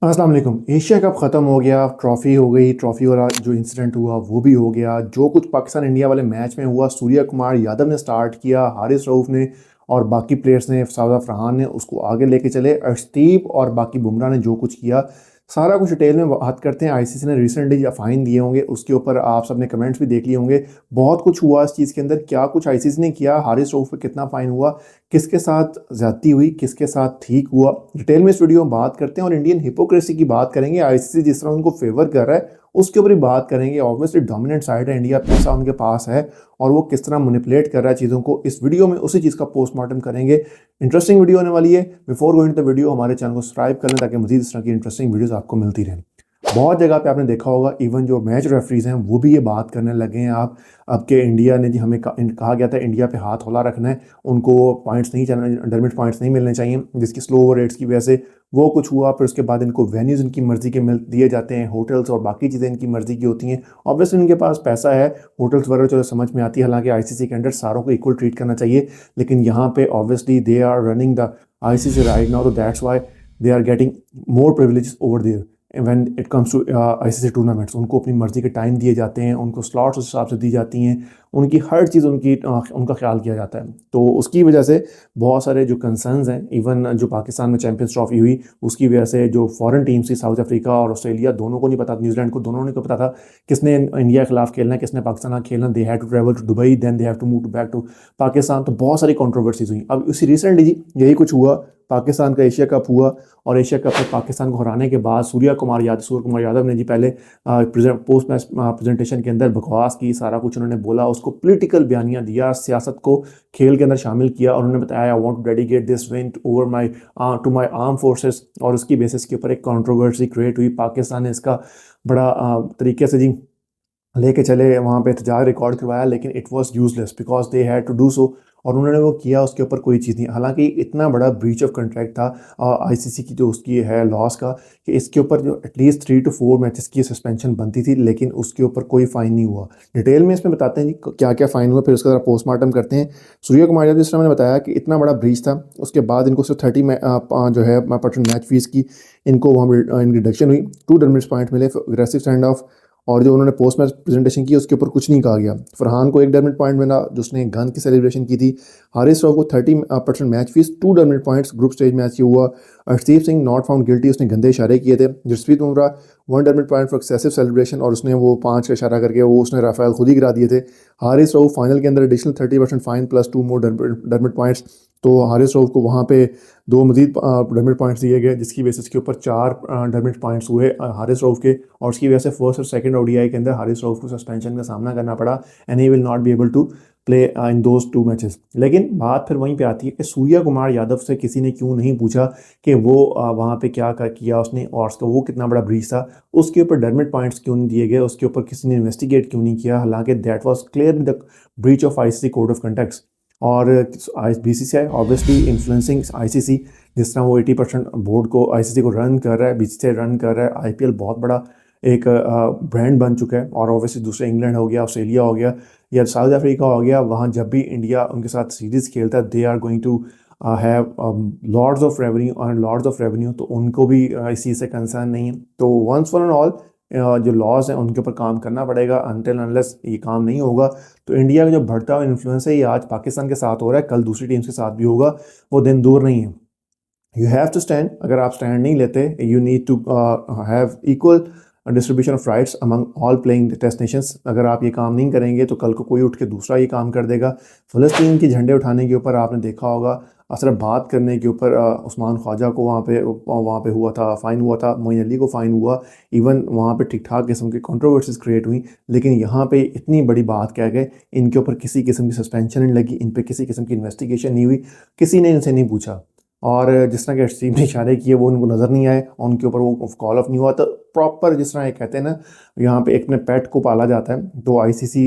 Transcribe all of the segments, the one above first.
अस्सलाम वालेकुम। Asia cup ख़त्म हो गया, ट्रॉफ़ी हो गई, ट्रॉफ़ी वाला जो इंसिडेंट हुआ वो भी हो गया। जो कुछ पाकिस्तान इंडिया वाले मैच में हुआ, सूर्य कुमार यादव ने स्टार्ट किया, हारिस रऊफ़ ने और बाकी प्लेयर्स ने, शार्दुल फरहान ने उसको आगे लेके चले। अर्शदीप और बाकी बुमराह ने जो कुछ किया, सारा कुछ डिटेल में बात करते हैं। आईसीसी ने रिसेंटली फ़ाइन दिए होंगे, उसके ऊपर आप सबने कमेंट्स भी देख लिए होंगे। बहुत कुछ हुआ इस चीज़ के अंदर, क्या कुछ आईसीसी ने किया, हारिस रऊफ़ पे कितना फ़ाइन हुआ, किसके साथ ज़्यादती हुई, किसके साथ ठीक हुआ, डिटेल में इस वीडियो में बात करते हैं। और इंडियन हिपोक्रेसी की बात करेंगे, आईसीसी जिस तरह उनको फेवर कर रहा है उसके ऊपर ही बात करेंगे। ऑब्वियसली डोमिनेंट साइड है इंडिया, पैसा उनके पास है और वो किस तरह मैनिपुलेट कर रहा है चीज़ों को। इस वीडियो में उसी चीज़ का पोस्टमार्टम करेंगे। इंटरेस्टिंग वीडियो होने वाली है। Before going to the video, हमारे चैनल को सब्सक्राइब कर लें ताकि मजीद इस तरह की इंटरेस्टिंग वीडियोज़ आपको मिलती रहें। बहुत जगह पे आपने देखा होगा, इवन जो मैच रेफरीज हैं वो भी ये बात करने लगे हैं। आप अब के इंडिया ने जी हमें कहा गया था इंडिया पे हाथ हौला रखना है, उनको पॉइंट्स नहीं चलने, अंडरमिट पॉइंट्स नहीं मिलने चाहिए, जिसकी स्लो ओवर रेट्स की वजह से वो कुछ हुआ। फिर उसके बाद इनको वेन्यूज इनकी मर्जी के मिल दिए जाते हैं, होटल्स और बाकी चीज़ें इनकी मर्जी की होती हैं। ऑब्वियसली इनके पास पैसा है, होटल्स वगैरह चलो समझ में आती है। हालांकि आईसीसी के अंडर सारों को इक्वल ट्रीट करना चाहिए, लेकिन यहाँ पे obviously they are running the ICC right now, तो that's why they are getting more privileges over there when it comes to ICC tournaments. उनको अपनी मर्जी के टाइम दिए जाते हैं, उनको स्लॉट्स उस हिसाब से दी जाती हैं, उनकी हर चीज़ उनका ख्याल किया जाता है। तो उसकी वजह से बहुत सारे जो कंसर्न्स हैं, इवन जो पाकिस्तान में चैंपियंस ट्रॉफी हुई उसकी वजह से जो फॉरेन टीम्स थी, साउथ अफ्रीका और ऑस्ट्रेलिया, दोनों को नहीं पता, न्यूजीलैंड को, दोनों ने को पता था किसने इंडिया के खिलाफ खेलना है, किसने पाकिस्तान के खेलना। They have to travel to Dubai, then they have to move back to Pakistan. तो बहुत सारी कंट्रोवर्सीज हुई। अब उसी रिसेंटली जी यही कुछ हुआ, पाकिस्तान का एशिया कप हुआ और एशिया कप में पाकिस्तान को हराने के बाद सूर्य कुमार यादव ने जी पहले पोस्ट मैच प्रेजेंटेशन के अंदर बकवास की, सारा कुछ उन्होंने बोला, उसको पॉलिटिकल बयानियां दिया, सियासत को खेल के अंदर शामिल किया और उन्होंने बताया I want to dedicate this win over my to my arm forces. और उसकी बेसिस के ऊपर एक कंट्रोवर्सी क्रिएट हुई। पाकिस्तान ने इसका बड़ा तरीके से जी लेके चले, वहाँ पे एहतजाज रिकॉर्ड करवाया, लेकिन it was useless because they had to do so. और उन्होंने वो किया, उसके ऊपर कोई चीज़ नहीं। हालांकि इतना बड़ा ब्रीच ऑफ कॉन्ट्रैक्ट था आईसीसी की जो उसकी है लॉस का, कि इसके ऊपर जो एटलीस्ट 3 to 4 मैचेस की सस्पेंशन बनती थी, लेकिन उसके ऊपर कोई फ़ाइन नहीं हुआ। डिटेल में इसमें बताते हैं जी क्या क्या फ़ाइन हुआ, फिर उसका पोस्टमार्टम करते हैं। सूर्य कुमार यादव, जिस तरह मैंने बताया कि इतना बड़ा ब्रीच था, उसके बाद इनको सिर्फ 30 जो है परसेंट मैच फीस की इनको वहाँ इनकी रिडक्शन हुई। 2 पॉइंट मिले, अग्रेसिव स्टैंड ऑफ। और जो उन्होंने पोस्ट मैच प्रेजेंटेशन की उसके ऊपर कुछ नहीं कहा गया। फरहान को 1 पॉइंट मिला जो उसने गन की सेलिब्रेशन की थी। हारिस राव को 30% match fees, 2 points group stage match ये हुआ। Arshdeep Singh not found guilty, उसने गंदे इशारे किए थे। Jasprit Bumrah 1 point for excessive celebration, और उसने वो 5 का इशारा करके वो उसने राफेल खुद ही गिरा दिए थे। हारिस राव फाइनल के अंदर एडिशनल 30% फाइन प्लस 2 मोर डरमिट पॉइंट्स। तो हारिस राव को वहाँ पे 2 मजीद डरमिट पॉइंट्स दिए गए, जिसकी बेसिस के ऊपर 4 डरमिट पॉइंट्स हुए हारिस राव के। और उसकी वजह से फर्स्ट और सेकंड ओडीआई के अंदर हारिस राव को सस्पेंशन का सामना करना पड़ा and he will not be able to play in those 2 matches. लेकिन बात फिर वहीं पे आती है कि सूर्य कुमार यादव से किसी ने क्यों नहीं पूछा कि वो वहाँ पे क्या किया उसने और उसका वो कितना बड़ा ब्रीच था, उसके ऊपर डरमिट पॉइंट्स क्यों नहीं दिए गए, उसके ऊपर किसी ने इन्वेस्टिगेट क्यों नहीं किया। हालांकि that was clear the breach of ICC code of conduct. और बीसीसीआई ऑब्वियसली इन्फ्लुएंसिंग आईसीसी, जिस तरह वो 80% बोर्ड को आईसीसी को रन कर रहा है, बीसीसीआई रन कर रहा है। आईपीएल बहुत बड़ा एक ब्रांड बन चुका है। और ऑब्वियसली दूसरे इंग्लैंड हो गया, ऑस्ट्रेलिया हो गया या साउथ अफ्रीका हो गया, वहाँ जब भी इंडिया उनके साथ सीरीज़ खेलता है they are going to have lords of revenue और लॉर्ड्स ऑफ रेवेन्यू। तो उनको भी इस चीज़ से कंसर्न नहीं है। तो वंस फॉर एंड ऑल जो लॉज हैं उनके ऊपर काम करना पड़ेगा। अनटिल अनलेस ये काम नहीं होगा तो इंडिया का जो बढ़ता हुआ इन्फ्लुएंस है, ये आज पाकिस्तान के साथ हो रहा है, कल दूसरी टीम्स के साथ भी होगा, वो दिन दूर नहीं है। You have to stand. अगर आप स्टैंड नहीं लेते, you need to have equal distribution of rights among all playing test nations. अगर आप ये काम नहीं करेंगे तो कल को कोई उठ के दूसरा ये काम कर देगा। फ़लस्तीन के झंडे उठाने के ऊपर आपने देखा होगा, सिर्फ बात करने के ऊपर उस्मान ख्वाजा को वहाँ पे हुआ था, फ़ाइन हुआ था, मोइन अली को फ़ाइन हुआ। इवन वहाँ पे ठीक ठाक किस्म की कंट्रोवर्सीज क्रिएट हुई, लेकिन यहाँ पे इतनी बड़ी बात कह गए, इनके ऊपर किसी किस्म की सस्पेंशन नहीं लगी, इन पे किसी किस्म की इन्वेस्टिगेशन नहीं हुई, किसी ने इनसे नहीं पूछा। और जिस तरह के अर्शदीप ने इशारे किए वो उनको नज़र नहीं आए, उनके ऊपर वो कॉल ऑफ नहीं हुआ। तो प्रॉपर जिस तरह ये कहते हैं ना, यहाँ पे एक अपने पेट को पाला जाता है, तो आईसीसी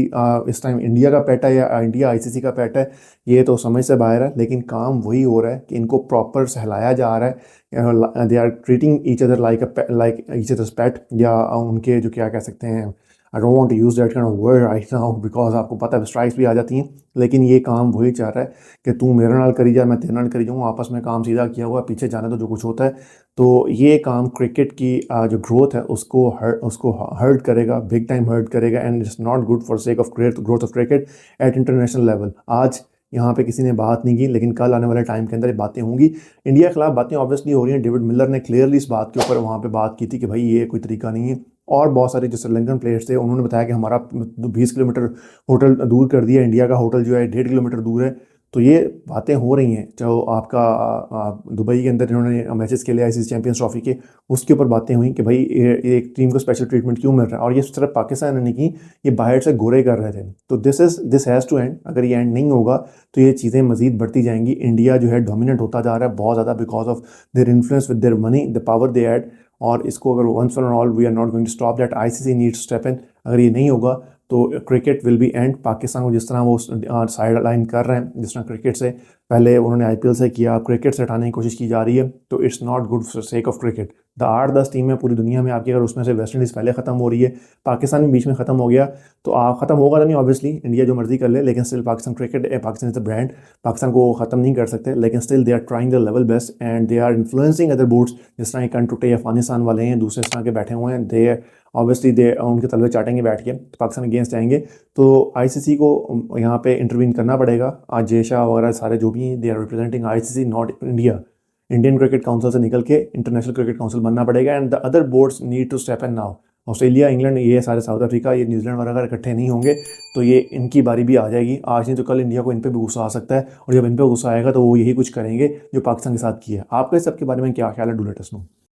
इस टाइम इंडिया का पेट है या इंडिया आईसीसी का पेट है, ये तो समझ से बाहर है। लेकिन काम वही हो रहा है कि इनको प्रॉपर सहलाया जा रहा है। They are treating each other like each others pet, या उनके जो क्या कह सकते हैं I don't want to use that kind of word right now because आपको पता है स्ट्राइक्स भी आ जाती हैं, लेकिन ये काम वही चाह रहा है कि तू मेरे नाल करी जा, मैं तेरे नाल करी जाऊँ, आपस में काम सीधा किया हुआ, पीछे जाने तो जो कुछ होता है। तो ये काम क्रिकेट की जो ग्रोथ है उसको हर्ट करेगा, बिग टाइम हर्ट करेगा, and it's not good for sake of growth of cricket at international level. आज यहाँ पे किसी ने बात नहीं की, लेकिन कल आने वाले टाइम के अंदर ये बातें होंगी। इंडिया के खिलाफ बातें ऑब्वियसली हो रही हैं। डेविड मिलर ने क्लियरली इस बात के ऊपर वहाँ पे बात की थी कि भाई ये कोई तरीका नहीं है। और बहुत सारे जो श्रीलंकन प्लेयर्स थे उन्होंने बताया कि हमारा 20 किलोमीटर होटल दूर कर दिया, इंडिया का होटल जो है 1.5 किलोमीटर दूर है। तो ये बातें हो रही हैं। जो आपका दुबई के अंदर इन्होंने मैचेस खेले आईसीसी चैंपियंस ट्रॉफी के, उसके ऊपर बातें हुई कि भाई ये एक टीम को स्पेशल ट्रीटमेंट क्यों मिल रहा है। और ये सिर्फ पाकिस्तान ने नहीं की, ये बाहर से गोरे कर रहे थे। तो दिस हैज़ टू एंड। अगर ये एंड नहीं होगा तो ये चीज़ें मजीद बढ़ती जाएंगी। इंडिया जो है डोमिनेट होता जा रहा है बहुत ज़्यादा because of their influence with their money, the power they add. और इसको अगर once and all we are not going to stop that, ICC needs step in. अगर ये नहीं होगा तो cricket will be end. Pakistan को जिस तरह वो साइड लाइन कर रहे हैं, जिस तरह क्रिकेट से पहले उन्होंने आईपीएल से किया, क्रिकेट से हटाने की कोशिश की जा रही है, तो it's not good for sake of cricket. The 8-10 टीमें पूरी दुनिया में आपकी, अगर उसमें से वेस्ट इंडीज़ पहले ख़त्म हो रही है, पाकिस्तान भी बीच में ख़त्म हो गया, तो आप ख़त्म होगा तो नहीं ऑब्वियसली, इंडिया जो मर्जी कर ले, लेकिन still Pakistan cricket, Pakistan is the brand. Pakistan को ख़त्म नहीं कर सकते, लेकिन still they are trying the level best and they are influencing other boards. जिस तरह कंट्रोटे अफगानिस्तान वाले हैं, दूसरे इस तरह के बैठे हुए हैं, दे ऑब्वियसली दे उनके तलवे चाटेंगे बैठ के, तो पाकिस्तान अगेंस्ट जाएंगे। तो आईसीसी को यहाँ पे इंटरवीन करना पड़ेगा। आज जय शाह वगैरह सारे जो भी हैं, they are representing ICC not India. Indian cricket council से निकल के इंटरनेशनल क्रिकेट काउंसिल बनना पड़ेगा and the other boards need to step in now. Australia, England, ये सारे साउथ अफ्रीका, ये न्यूजीलैंड वगैरह अगर इकट्ठे नहीं होंगे तो ये इनकी बारी भी आ जाएगी। आज नहीं तो कल इंडिया को इन पे भी गुस्सा आ सकता है, और जब इन पे गुस्सा आएगा तो वो यही कुछ करेंगे जो पाकिस्तान के साथ किया है। आपका इस सब के बारे में क्या ख्याल है? Do let us know.